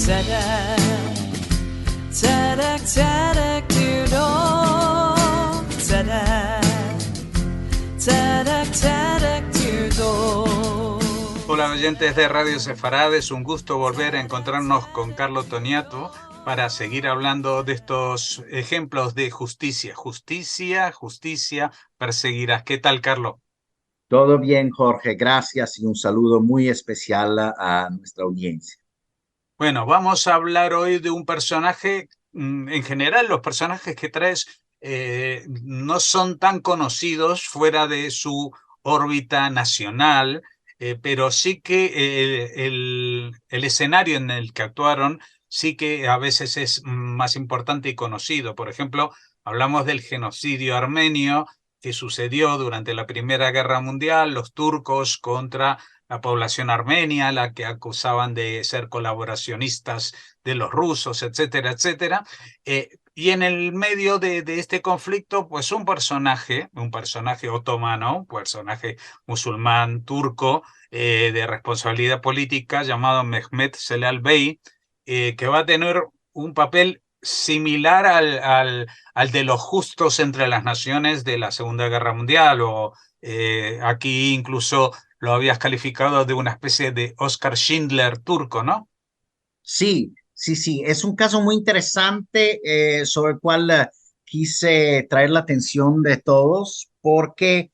Tzedek, tzedek, tzedek teudo. Tzedek, tzedek, tzedek teudo. Hola oyentes de Radio Sefarad, es un gusto volver a encontrarnos con Carlo Toniato para seguir hablando de estos ejemplos de justicia. Justicia, justicia, perseguirás. ¿Qué tal, Carlo? Todo bien, Jorge, gracias y un saludo muy especial a nuestra audiencia. Bueno, vamos a hablar hoy de un personaje, en general los personajes que traes no son tan conocidos fuera de su órbita nacional, pero sí que el escenario en el que actuaron sí que a veces es más importante y conocido. Por ejemplo, hablamos del genocidio armenio que sucedió durante la Primera Guerra Mundial, los turcos contra la población armenia, la que acusaban de ser colaboracionistas de los rusos, etcétera, etcétera. Y en el medio de este conflicto, pues un personaje otomano, un personaje musulmán turco de responsabilidad política llamado Mehmet Celal Bey, que va a tener un papel similar al de los justos entre las naciones de la Segunda Guerra Mundial, o aquí incluso lo habías calificado de una especie de Oscar Schindler turco, ¿no? Sí, sí, sí, es un caso muy interesante sobre el cual quise traer la atención de todos porque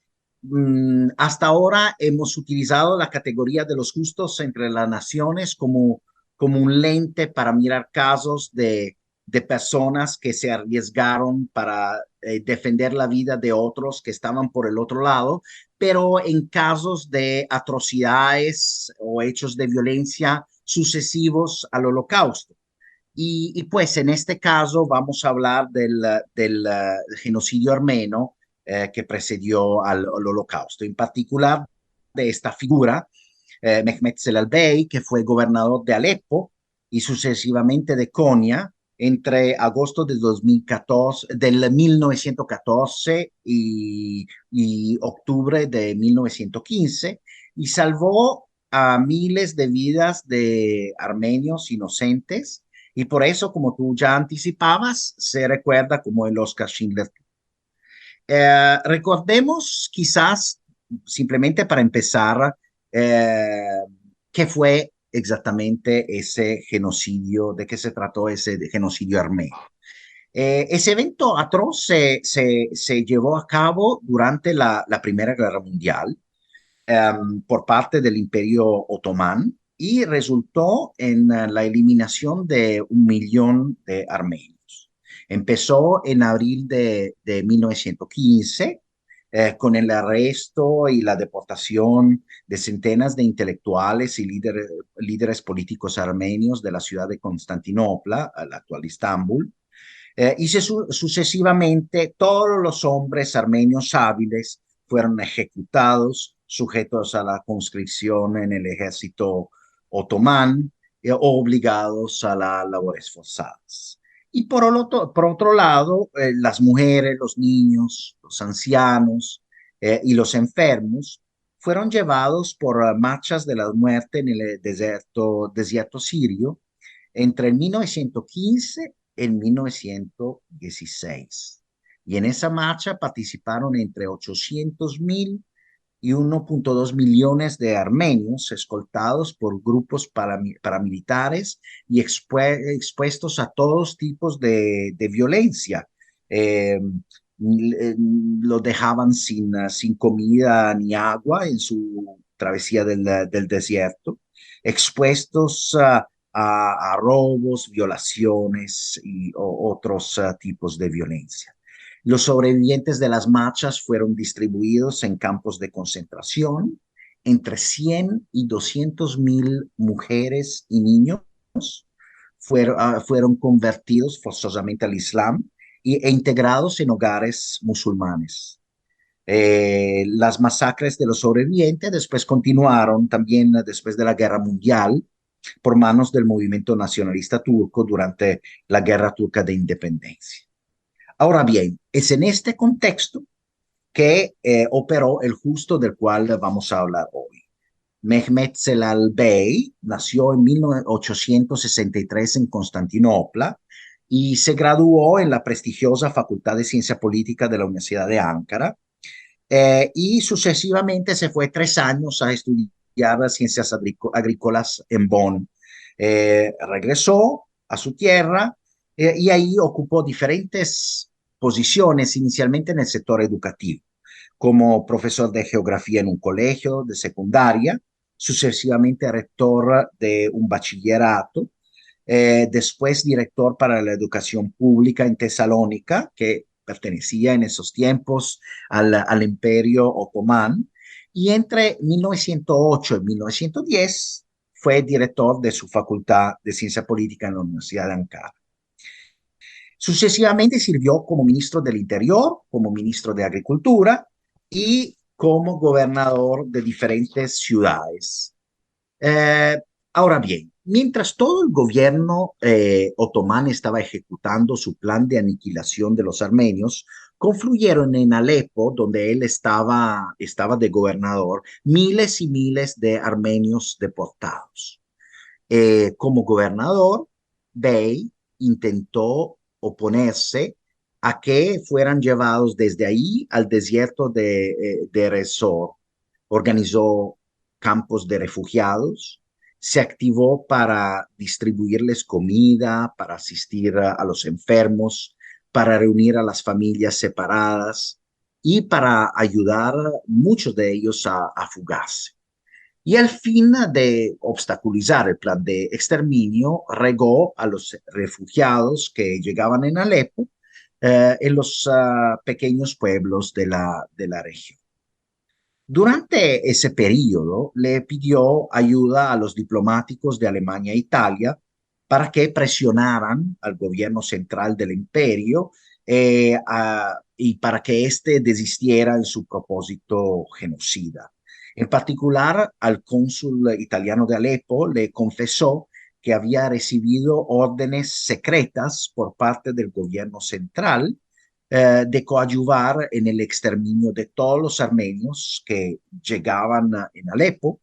hasta ahora hemos utilizado la categoría de los justos entre las naciones como un lente para mirar casos de personas que se arriesgaron para defender la vida de otros que estaban por el otro lado, pero en casos de atrocidades o hechos de violencia sucesivos al holocausto. Pues en este caso vamos a hablar del genocidio armenio que precedió al holocausto, en particular de esta figura, Mehmet Celal Bey, que fue gobernador de Alepo y sucesivamente de Konya entre agosto de 2014, del 1914 y octubre de 1915, y salvó a miles de vidas de armenios inocentes, y por eso, como tú ya anticipabas, se recuerda como el Oscar Schindler. Recordemos quizás, simplemente para empezar, qué fue exactamente ese genocidio, de qué se trató ese genocidio armenio. Ese evento atroz se llevó a cabo durante la Primera Guerra Mundial por parte del Imperio Otomán y resultó en la eliminación de 1 millón de armenios. Empezó en abril de 1915 con el arresto y la deportación de centenas de intelectuales y líderes políticos armenios de la ciudad de Constantinopla, la actual Istambul, y sucesivamente todos los hombres armenios hábiles fueron ejecutados, sujetos a la conscripción en el ejército otomán o obligados a las labores forzadas. Y por otro lado, las mujeres, los niños, los ancianos y los enfermos fueron llevados por marchas de la muerte en el desierto sirio entre el 1915 y 1916. Y en esa marcha participaron entre 800,000 y 1,2 millones de armenios escoltados por grupos paramilitares y expuestos a todos tipos de violencia. Lo dejaban sin comida ni agua en su travesía del desierto, expuestos a robos, violaciones y otros tipos de violencia. Los sobrevivientes de las marchas fueron distribuidos en campos de concentración. Entre 100 y 200,000 mujeres y niños fueron convertidos forzosamente al Islam e integrados en hogares musulmanes. Las masacres de los sobrevivientes después continuaron también después de la Guerra Mundial por manos del movimiento nacionalista turco durante la Guerra Turca de Independencia. Ahora bien, es en este contexto que operó el justo del cual vamos a hablar hoy. Mehmet Celal Bey nació en 1863 en Constantinopla y se graduó en la prestigiosa Facultad de Ciencia Política de la Universidad de Ankara y sucesivamente se fue 3 años a estudiar ciencias agrícolas en Bonn. Regresó a su tierra y ahí ocupó diferentes posiciones, inicialmente en el sector educativo, como profesor de geografía en un colegio de secundaria, sucesivamente rector de un bachillerato, después director para la educación pública en Tesalónica, que pertenecía en esos tiempos al Imperio Otomán, y entre 1908 y 1910 fue director de su Facultad de Ciencia Política en la Universidad de Ankara. Sucesivamente sirvió como ministro del Interior, como ministro de Agricultura y como gobernador de diferentes ciudades. Eh, Ahora bien, mientras todo el gobierno otomán estaba ejecutando su plan de aniquilación de los armenios, confluyeron en Alepo, donde él estaba de gobernador, miles y miles de armenios deportados. Como gobernador, Bey intentó oponerse a que fueran llevados desde ahí al desierto de Resor. Organizó campos de refugiados, se activó para distribuirles comida, para asistir a los enfermos, para reunir a las familias separadas y para ayudar a muchos de ellos a fugarse. Y al fin de obstaculizar el plan de exterminio, regó a los refugiados que llegaban en Alepo en los pequeños pueblos de la región. Durante ese periodo le pidió ayuda a los diplomáticos de Alemania e Italia para que presionaran al gobierno central del imperio y para que éste desistiera en su propósito genocida. En particular, al cónsul italiano de Alepo le confesó que había recibido órdenes secretas por parte del gobierno central de coadyuvar en el exterminio de todos los armenios que llegaban en Alepo.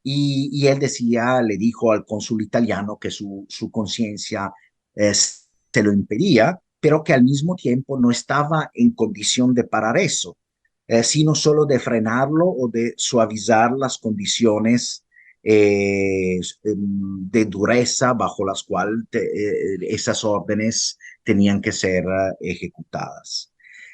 Y él le dijo al cónsul italiano que su conciencia se lo impedía, pero que al mismo tiempo no estaba en condición de parar eso, sino solo de frenarlo o de suavizar las condiciones de dureza bajo las cuales esas órdenes tenían que ser ejecutadas.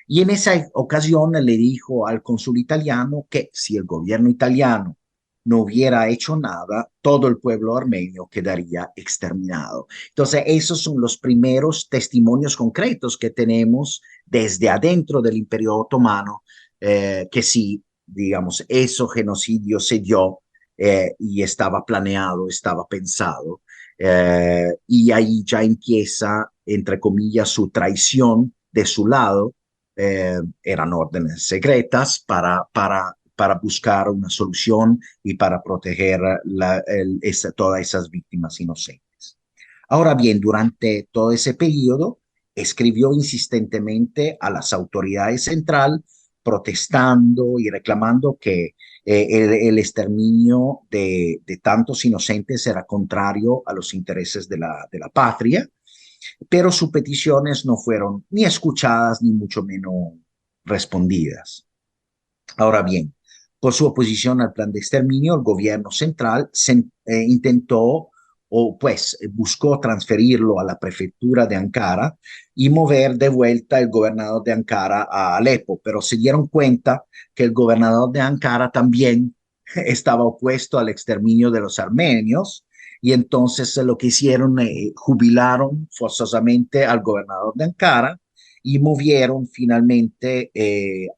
Y en esa ocasión le dijo al cónsul italiano que si el gobierno italiano no hubiera hecho nada, todo el pueblo armenio quedaría exterminado. Entonces, esos son los primeros testimonios concretos que tenemos desde adentro del Imperio Otomano, que sí, digamos, ese genocidio se dio y estaba planeado, estaba pensado. Y ahí ya empieza, entre comillas, su traición de su lado. Eran órdenes secretas para buscar una solución y para proteger todas esas víctimas inocentes. Ahora bien, durante todo ese periodo, escribió insistentemente a las autoridades centrales, protestando y reclamando que el exterminio de tantos inocentes era contrario a los intereses de la patria, pero sus peticiones no fueron ni escuchadas ni mucho menos respondidas. Ahora bien, por su oposición al plan de exterminio, el gobierno central intentó o pues buscó transferirlo a la prefectura de Ankara y mover de vuelta el gobernador de Ankara a Alepo, pero se dieron cuenta que el gobernador de Ankara también estaba opuesto al exterminio de los armenios y entonces lo que hicieron, jubilaron forzosamente al gobernador de Ankara y movieron finalmente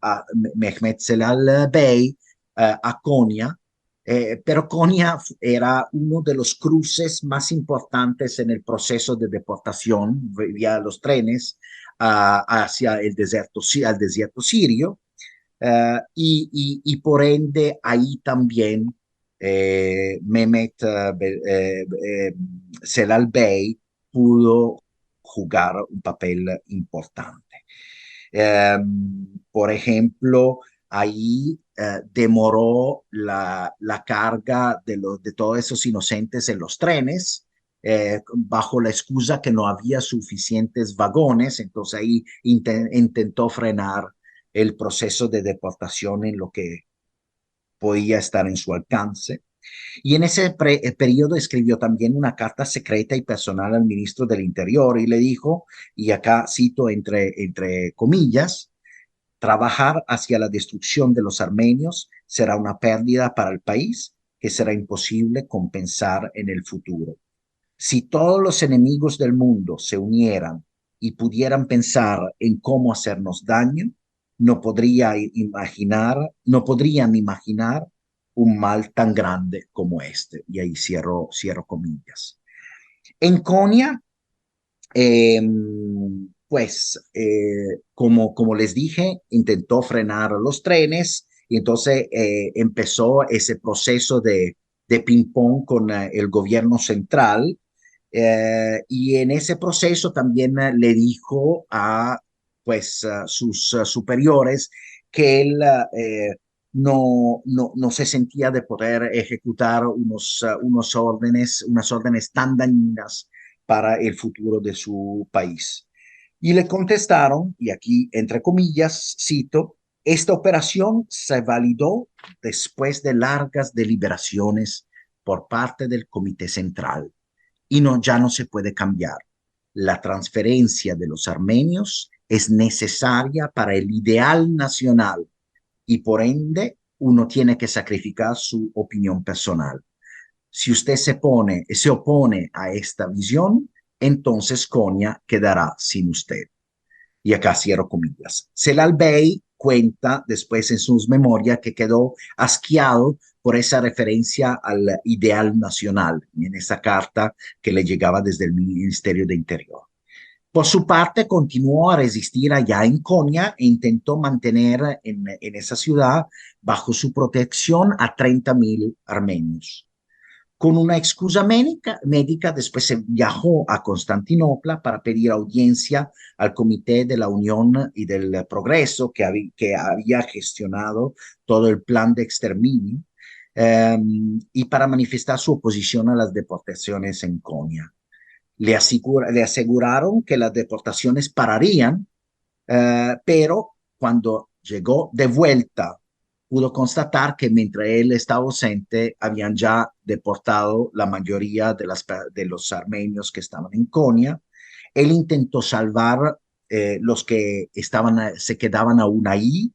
a Mehmet Celal Bey a Konya, pero Konya era uno de los cruces más importantes en el proceso de deportación vía los trenes hacia el desierto, al desierto sirio, y por ende ahí también Mehmet Celal Bey pudo jugar un papel importante. Por ejemplo, ahí demoró la carga de todos esos inocentes en los trenes, bajo la excusa que no había suficientes vagones. Entonces ahí intentó frenar el proceso de deportación en lo que podía estar en su alcance. Y en ese periodo escribió también una carta secreta y personal al ministro del Interior y le dijo, y acá cito entre comillas: trabajar hacia la destrucción de los armenios será una pérdida para el país que será imposible compensar en el futuro. Si todos los enemigos del mundo se unieran y pudieran pensar en cómo hacernos daño, no podrían imaginar un mal tan grande como este. Y ahí cierro comillas. En Konya, eh, como les dije, intentó frenar los trenes y entonces empezó ese proceso de ping-pong con el gobierno central. Y en ese proceso también le dijo a sus superiores que él no se sentía de poder ejecutar unas órdenes tan dañinas para el futuro de su país. Y le contestaron, y aquí entre comillas cito: esta operación se validó después de largas deliberaciones por parte del Comité Central y ya no se puede cambiar. La transferencia de los armenios es necesaria para el ideal nacional y por ende uno tiene que sacrificar su opinión personal. Si usted se opone a esta visión, entonces Konya quedará sin usted. Y acá cierro comillas. Celal Bey cuenta después en sus memorias que quedó asqueado por esa referencia al ideal nacional en esa carta que le llegaba desde el Ministerio de Interior. Por su parte, continuó a resistir allá en Konya e intentó mantener en esa ciudad bajo su protección a 30.000 armenios. Con una excusa médica, después se viajó a Constantinopla para pedir audiencia al Comité de la Unión y del Progreso que había gestionado todo el plan de exterminio, y para manifestar su oposición a las deportaciones en Konya. Le aseguraron que las deportaciones pararían, pero cuando llegó de vuelta pudo constatar que mientras él estaba ausente habían ya deportado la mayoría de los armenios que estaban en Konya. Él intentó salvar los que se quedaban aún ahí,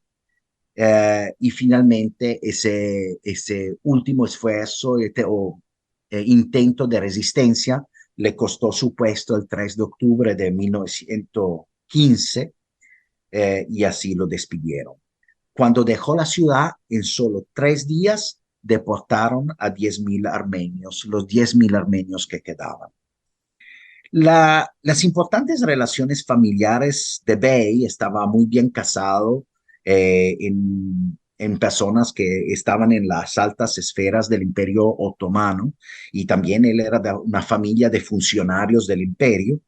y finalmente ese último esfuerzo o intento de resistencia le costó su puesto el 3 de octubre de 1915, y así lo despidieron. Cuando dejó la ciudad, en solo 3 días, deportaron a 10.000 armenios, los 10.000 armenios que quedaban. Las importantes relaciones familiares de Bey, estaba muy bien casado en personas que estaban en las altas esferas del Imperio Otomano, y también él era de una familia de funcionarios del imperio.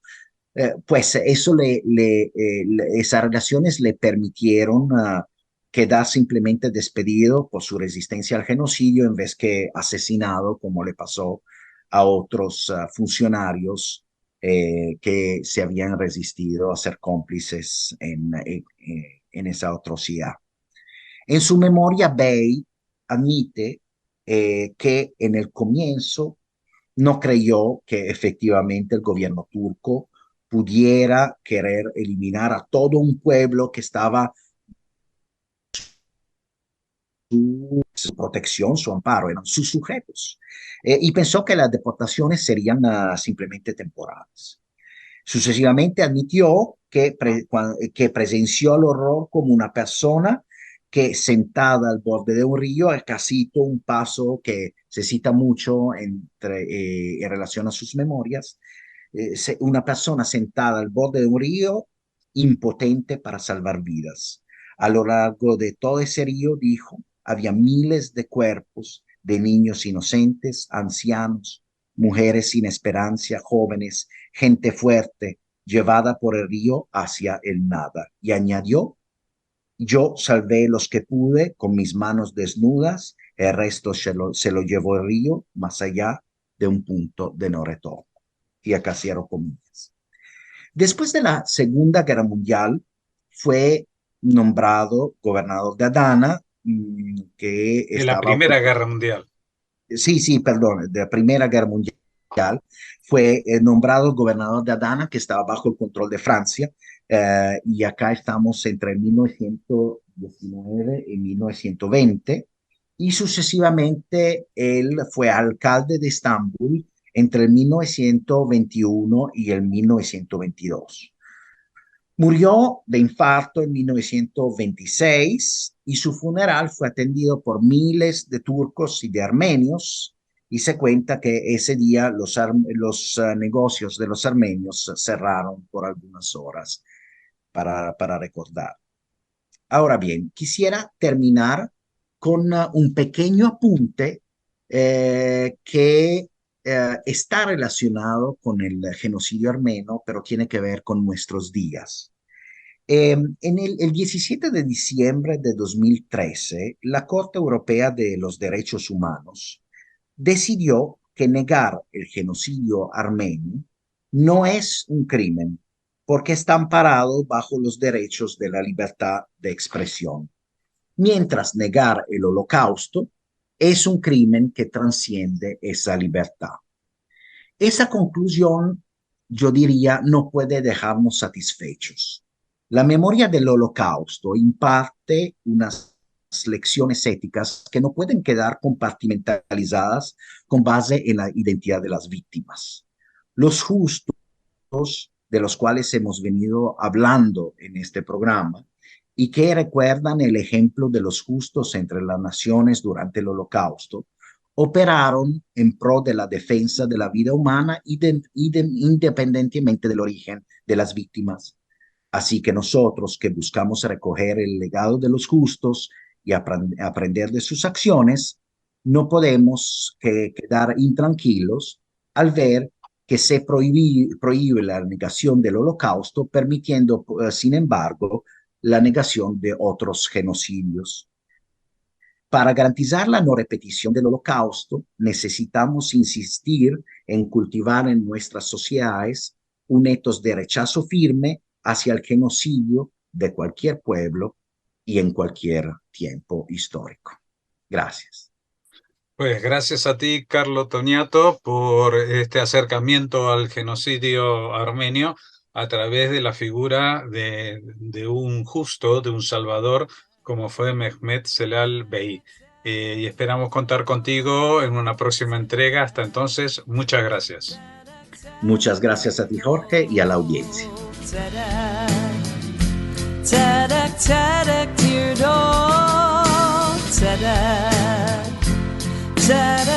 Pues esas relaciones le permitieron quedar simplemente despedido por su resistencia al genocidio en vez que asesinado, como le pasó a otros funcionarios que se habían resistido a ser cómplices en esa atrocidad. En su memoria, Bey admite que en el comienzo no creyó que efectivamente el gobierno turco pudiera querer eliminar a todo un pueblo que estaba su protección, su amparo, eran sus sujetos. Y pensó que las deportaciones serían simplemente temporales. Sucesivamente admitió que presenció el horror como una persona que, sentada al borde de un río, acá cito un paso que se cita mucho en relación a sus memorias: una persona sentada al borde de un río, impotente para salvar vidas. A lo largo de todo ese río, dijo, había miles de cuerpos de niños inocentes, ancianos, mujeres sin esperanza, jóvenes, gente fuerte, llevada por el río hacia el nada. Y añadió, Yo salvé los que pude con mis manos desnudas, el resto se lo llevó el río más allá de un punto de no retorno. Y acá cierro comillas. Después de la Segunda Guerra Mundial, fue nombrado gobernador de Adana, que De la estaba Primera ocupado. Guerra Mundial. Sí, perdón, de la Primera Guerra Mundial. Fue nombrado gobernador de Adana, que estaba bajo el control de Francia, y acá estamos entre 1919 y 1920, y sucesivamente él fue alcalde de Estambul entre el 1921 y el 1922. Murió de infarto en 1926 y su funeral fue atendido por miles de turcos y de armenios, y se cuenta que ese día los negocios de los armenios cerraron por algunas horas para recordar. Ahora bien, quisiera terminar con un pequeño apunte que está relacionado con el genocidio armenio, pero tiene que ver con nuestros días. En el 17 de diciembre de 2013, la Corte Europea de los Derechos Humanos decidió que negar el genocidio armenio no es un crimen porque está amparado bajo los derechos de la libertad de expresión, mientras negar el holocausto es un crimen que trasciende esa libertad. Esa conclusión, yo diría, no puede dejarnos satisfechos. La memoria del holocausto imparte unas lecciones éticas que no pueden quedar compartimentalizadas con base en la identidad de las víctimas. Los justos, de los cuales hemos venido hablando en este programa, y que recuerdan el ejemplo de los justos entre las naciones durante el holocausto, operaron en pro de la defensa de la vida humana independientemente del origen de las víctimas. Así que nosotros que buscamos recoger el legado de los justos y aprender de sus acciones, no podemos quedar intranquilos al ver que se prohíbe la negación del holocausto, permitiendo, sin embargo, la negación de otros genocidios. Para garantizar la no repetición del holocausto, necesitamos insistir en cultivar en nuestras sociedades un ethos de rechazo firme hacia el genocidio de cualquier pueblo y en cualquier tiempo histórico. Gracias. Pues gracias a ti, Carlo Toniato, por este acercamiento al genocidio armenio a través de la figura de un justo, de un salvador, como fue Mehmet Celal Bey. Y esperamos contar contigo en una próxima entrega. Hasta entonces, muchas gracias. Muchas gracias a ti, Jorge, y a la audiencia. Ta-da.